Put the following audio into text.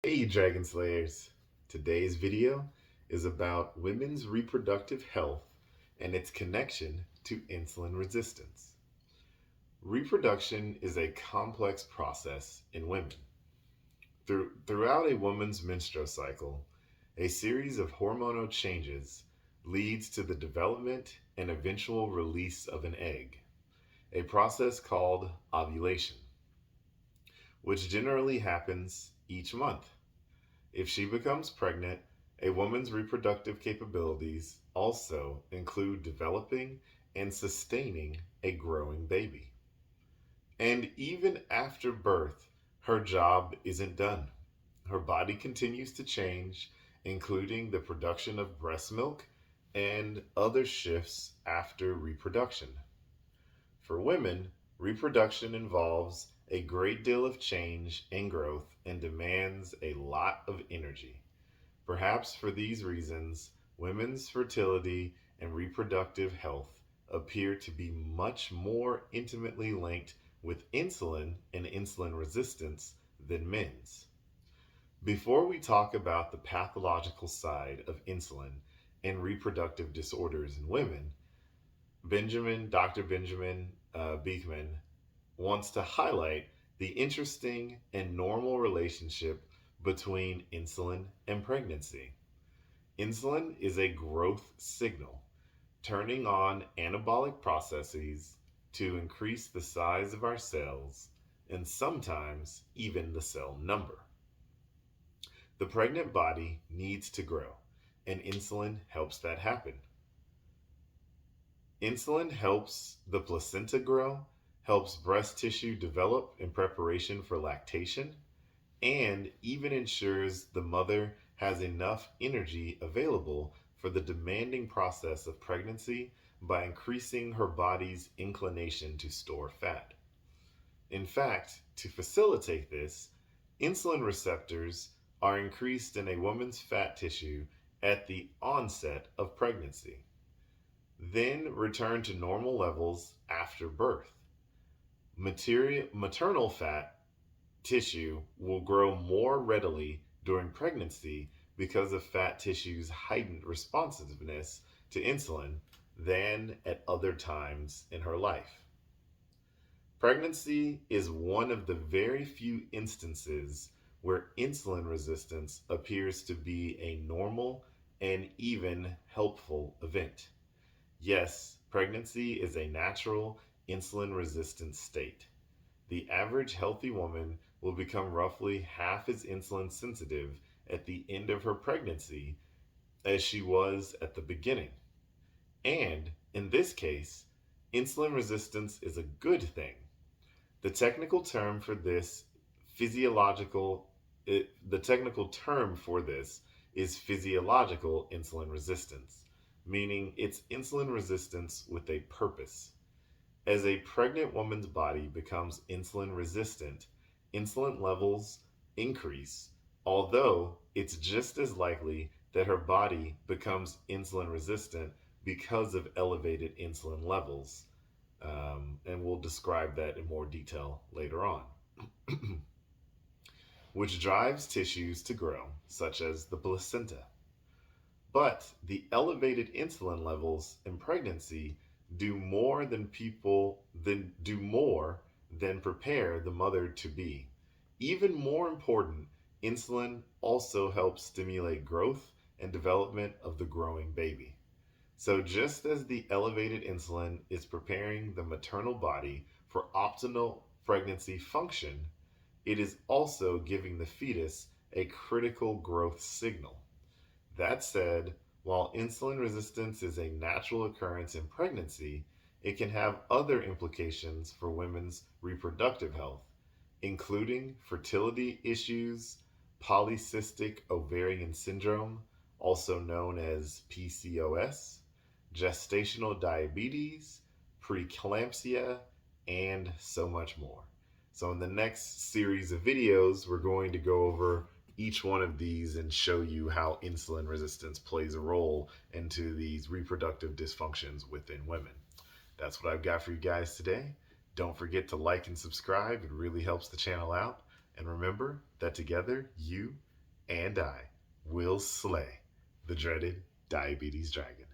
Hey Dragon Slayers! Today's video is about women's reproductive health and its connection to insulin resistance. Reproduction is a complex process in women. Throughout a woman's menstrual cycle, a series of hormonal changes leads to the development and eventual release of an egg, a process called ovulation, which generally happens each month. If she becomes pregnant, a woman's reproductive capabilities also include developing and sustaining a growing baby. And even after birth, her job isn't done. Her body continues to change, including the production of breast milk and other shifts after reproduction. For women, reproduction involves a great deal of change and growth and demands a lot of energy. Perhaps for these reasons, women's fertility and reproductive health appear to be much more intimately linked with insulin and insulin resistance than men's. Before we talk about the pathological side of insulin and reproductive disorders in women, Dr. Benjamin Beekman wants to highlight the interesting and normal relationship between insulin and pregnancy. Insulin is a growth signal, turning on anabolic processes to increase the size of our cells and sometimes even the cell number. The pregnant body needs to grow, and insulin helps that happen. Insulin helps the placenta grow, helps breast tissue develop in preparation for lactation, and even ensures the mother has enough energy available for the demanding process of pregnancy by increasing her body's inclination to store fat. In fact, to facilitate this, insulin receptors are increased in a woman's fat tissue at the onset of pregnancy, then return to normal levels after birth. Maternal fat tissue will grow more readily during pregnancy because of fat tissue's heightened responsiveness to insulin than at other times in her life. Pregnancy is one of the very few instances where insulin resistance appears to be a normal and even helpful event. Yes, pregnancy is a natural insulin resistant state. The average healthy woman will become roughly half as insulin sensitive at the end of her pregnancy as she was at the beginning. And in this case, insulin resistance is a good thing. The technical term for this physiological the technical term for this is physiological insulin resistance, meaning it's insulin resistance with a purpose. As a pregnant woman's body becomes insulin resistant, insulin levels increase, although it's just as likely that her body becomes insulin resistant because of elevated insulin levels. And we'll describe that in more detail later on, which drives tissues to grow, such as the placenta. But the elevated insulin levels in pregnancy do more than prepare the mother to be. Even more important, insulin also helps stimulate growth and development of the growing baby. So just as the elevated insulin is preparing the maternal body for optimal pregnancy function, it is also giving the fetus a critical growth signal. That said, while insulin resistance is a natural occurrence in pregnancy, it can have other implications for women's reproductive health, including fertility issues, polycystic ovarian syndrome, also known as PCOS, gestational diabetes, preeclampsia, and so much more. So, in the next series of videos, we're going to go over each one of these and show you how insulin resistance plays a role into these reproductive dysfunctions within women. That's what I've got for you guys today. Don't forget to like and subscribe, it really helps the channel out. And remember that together, you and I will slay the dreaded diabetes dragon.